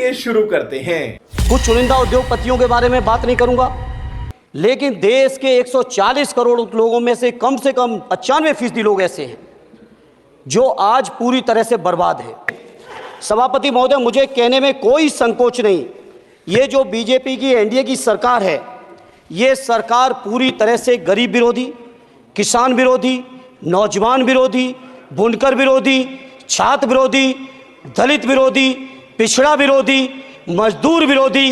चलिए शुरू करते हैं। कुछ चुनिंदा उद्योगपतियों के बारे में बात नहीं करूंगा, लेकिन देश के 140 करोड़ लोगों में से कम 95% लोग ऐसे हैं जो आज पूरी तरह से बर्बाद है। सभापति महोदय, मुझे कहने में कोई संकोच नहीं, ये जो बीजेपी की एनडीए की सरकार है, ये सरकार पूरी तरह से गरीब विरोधी, किसान विरोधी, नौजवान विरोधी, बुनकर विरोधी, छात्र विरोधी, दलित विरोधी, पिछड़ा विरोधी, मजदूर विरोधी,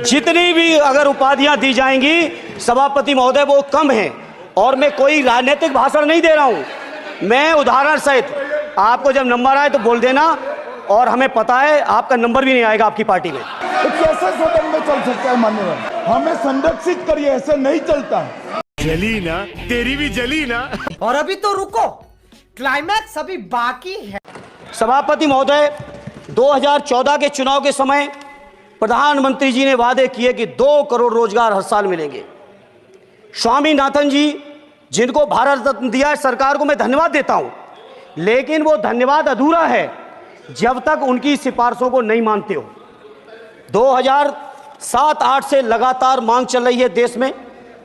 जितनी भी अगर उपाधियां दी जाएंगी सभापति महोदय वो कम हैं। और मैं कोई राजनीतिक भाषण नहीं दे रहा हूं, मैं उदाहरण सहित आपको जब नंबर आए तो बोल देना, और हमें पता है आपका नंबर भी नहीं आएगा आपकी पार्टी में। तो कैसे सदन में चल सकता है मान्यवर? हमें संरक्षित करिए, ऐसे नहीं चलता। जली ना, तेरी भी जली ना। और अभी तो रुको, क्लाइमैक्स अभी बाकी है। सभापति महोदय, 2014 के चुनाव के समय प्रधानमंत्री जी ने वादे किए कि 2 करोड़ रोजगार हर साल मिलेंगे। स्वामीनाथन जी, जिनको भारत रत्न दिया है सरकार को, मैं धन्यवाद देता हूं, लेकिन वो धन्यवाद अधूरा है जब तक उनकी सिफारिशों को नहीं मानते हो। 2007-8 से लगातार मांग चल रही है देश में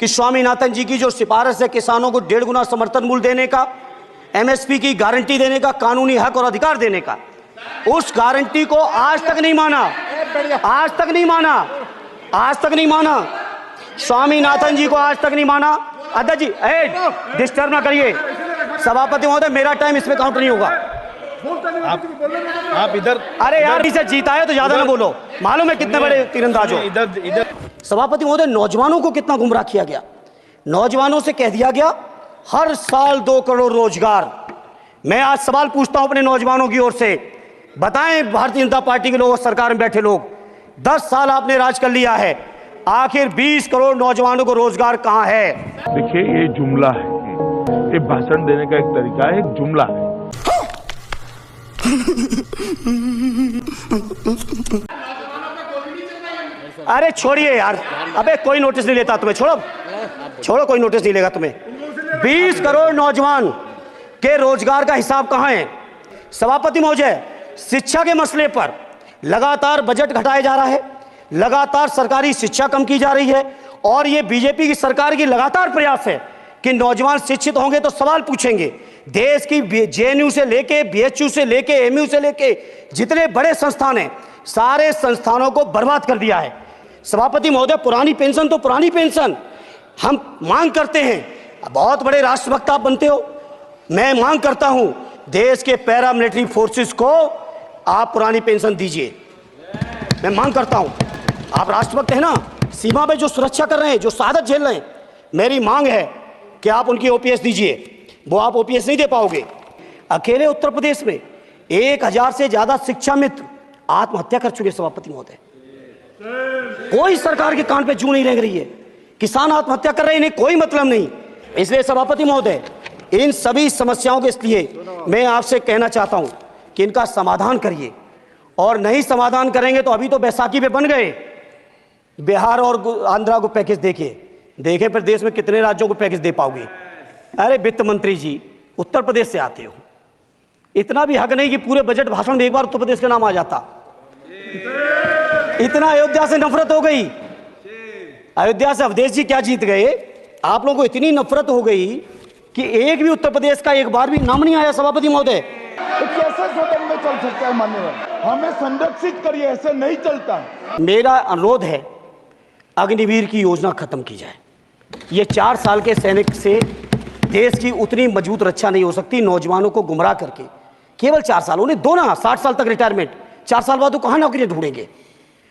कि स्वामीनाथन जी की जो सिफारिश है किसानों को 1.5 गुना समर्थन मूल्य देने का, एमएसपी की गारंटी देने का, कानूनी हक और अधिकार देने का, उस गारंटी को आज तक नहीं माना, आज तक नहीं माना, आज तक नहीं माना। स्वामीनाथन जी को आज तक नहीं माना। अध्यक्ष जी, डिस्टर्ब ना करिए। सभापति महोदय, मेरा टाइम इसमें काउंट नहीं होगा। आप इधर, अरे यार, इसे जीता है तो ज्यादा ना बोलो, मालूम है कितने बड़े तीरंदाज हो। इधर सभापति महोदय, नौजवानों को कितना गुमराह किया गया। नौजवानों से कह दिया गया हर साल 2 करोड़ रोजगार। मैं आज सवाल पूछता हूं अपने नौजवानों की ओर से, बताएं भारतीय जनता पार्टी के लोग, सरकार में बैठे लोग, 10 साल आपने राज कर लिया है, आखिर 20 करोड़ नौजवानों को रोजगार कहां है? देखिए, ये जुमला है, ये भाषण देने का एक तरीका है, एक जुमला है। अरे छोड़िए यार, अबे कोई नोटिस नहीं लेता तुम्हें, छोड़ो छोड़ो, कोई नोटिस नहीं लेगा तुम्हें। 20 करोड़ नौजवान के रोजगार का हिसाब कहां है? सभापति महोदय, शिक्षा के मसले पर लगातार बजट घटाया जा रहा है, लगातार सरकारी शिक्षा कम की जा रही है, और ये बीजेपी की सरकार की लगातार प्रयास है कि नौजवान शिक्षित होंगे तो सवाल पूछेंगे। देश की जेएनयू से लेके, बीएचयू से लेके, एमयू से लेके जितने बड़े संस्थान हैं, सारे संस्थानों को बर्बाद कर दिया है। सभापति महोदय, पुरानी पेंशन तो पुरानी पेंशन, हम मांग करते हैं, बहुत बड़े राष्ट्रभक्त आप बनते हो, मैं मांग करता हूं देश के पैरामिलिट्री फोर्सेस को आप पुरानी पेंशन दीजिए। मैं मांग करता हूं, आप राष्ट्रभक्त हैं ना, सीमा पे जो सुरक्षा कर रहे हैं, जो शहादत झेल रहे हैं, मेरी मांग है कि आप उनकी ओपीएस दीजिए। वो आप ओपीएस नहीं दे पाओगे। अकेले उत्तर प्रदेश में 1000 से ज्यादा शिक्षा मित्र आत्महत्या कर चुके। सभापति महोदय, कोई सरकार के कान पे जू नहीं रह रही है, किसान आत्महत्या कर रहे हैं, इन्हें कोई मतलब नहीं। इसलिए सभापति महोदय, इन सभी समस्याओं के लिए मैं आपसे कहना चाहता हूं कि इनका समाधान करिए, और नहीं समाधान करेंगे तो अभी तो बैसाखी पे बन गए, बिहार और आंध्रा को पैकेज देखे फिर देश में कितने राज्यों को पैकेज दे पाओगे। अरे वित्त मंत्री जी, उत्तर प्रदेश से आते हो, इतना भी हक नहीं कि पूरे बजट भाषण में एक बार उत्तर प्रदेश का नाम आ जाता। इतना अयोध्या से नफरत हो गई, अयोध्या से अवधेश जी क्या जीत गए, आप लोगों को इतनी नफरत हो गई कि एक भी उत्तर प्रदेश का एक बार भी नाम नहीं आया। सभापति महोदय, तो कैसे सदन में चल सकता है मान्यवर? हमें संरक्षित करिए, ऐसे नहीं चलता। मेरा अनुरोध है, अग्निवीर की योजना खत्म की जाए। ये 4 साल के सैनिक से देश की उतनी मजबूत रक्षा नहीं हो सकती। नौजवानों को गुमराह करके केवल 4 साल, उन्हें दो ना 60 साल तक रिटायरमेंट, 4 साल बाद वो कहां नौकरी ढूंढेंगे?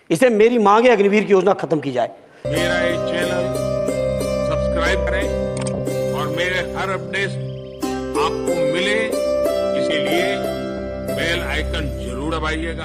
इसे मेरी मांग है, अग्निवीर की योजना खत्म की जाए। मेरा ये चैनल सब्सक्राइब करें और मेरे हर अपडेट आपको मिले, इसीलिए बेल आइकन जरूर दबाइएगा।